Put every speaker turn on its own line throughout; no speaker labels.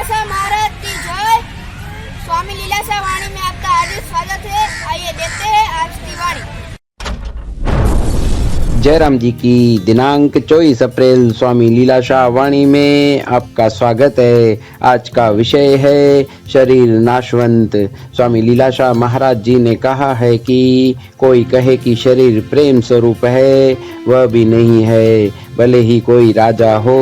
लीलाशाह महाराज की जय। स्वामी लीलाशाह वाणी में आपका हार्दिक स्वागत है। आइए देखते हैं आज की वाणी।
जयराम जी की दिनांक 24 अप्रैल स्वामी लीलाशाह वाणी में आपका स्वागत है। आज का विषय है शरीर नाशवंत। स्वामी लीलाशाह महाराज जी ने कहा है कि कोई कहे कि शरीर प्रेम स्वरूप है, वह भी नहीं है। भले ही कोई राजा हो,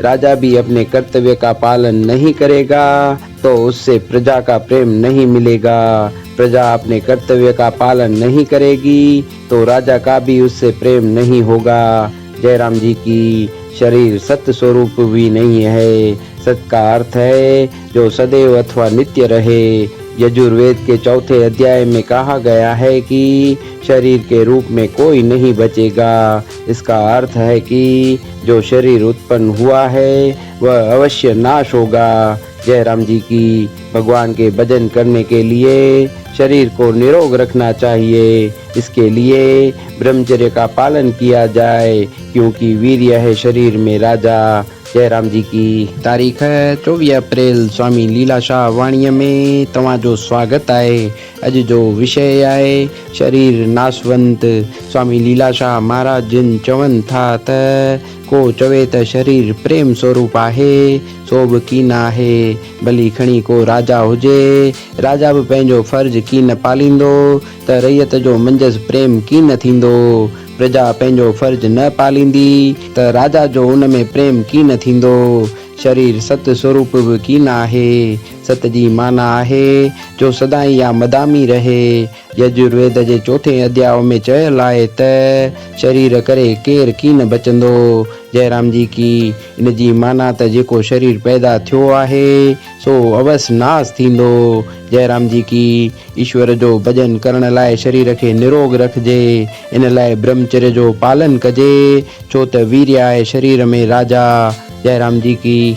राजा भी अपने कर्तव्य का पालन नहीं करेगा तो उससे प्रजा का प्रेम नहीं मिलेगा। प्रजा अपने कर्तव्य का पालन नहीं करेगी तो राजा का भी उससे प्रेम नहीं होगा। जयराम जी की शरीर सत्य स्वरूप भी नहीं है। सत्य का अर्थ है जो सदैव अथवा नित्य रहे। यजुर्वेद के 4 अध्याय में कहा गया है कि शरीर के रूप में कोई नहीं बचेगा। इसका अर्थ है कि जो शरीर उत्पन्न हुआ है वह अवश्य नाश होगा। जयराम जी की भगवान के भजन करने के लिए शरीर को निरोग रखना चाहिए। इसके लिए ब्रह्मचर्य का पालन किया जाए, क्योंकि वीर्य है शरीर में राजा। जयराम जी की तारीख है 24 अप्रैल स्वामी लीलाशाह वाणी में तव्हांजो स्वागत आहे। अॼु जो विषय आहे शरीर नाशवंत। स्वामी लीलाशाह महाराज जिन चवनि था त को चवे त शरीर प्रेम स्वरूप आहे, सो बि कीन आहे। भली खणी को राजा हुजे, राजा बि पंहिंजो फर्ज कीन पालींदो त रैयत जो मंजस प्रेम कीन थींदो। प्रजा पंहिंजो फर्ज न पालींदी त राजा जो उन में प्रेम कीन थींदो। शरीर सत्य स्वरूप बि कीन आहे। सत जी माना आहे जो सदाई या मदामी रहे। यजुर्वेद जे 4 अध्याय में चयल आहे त शरीर करे केर कीन बचंदो। जयराम जी की इन जी माना त जेको शरीर पैदा थियो आहे सो अवस नाश थींदो। जयराम जी की ईश्वर जो भजन करण लाइ शरीर खे निरोग रखजे। इन लाइ ब्रह्मचर्य जो पालन कजे, छो त वीर्य आहे शरीर में राजा। जयराम जी की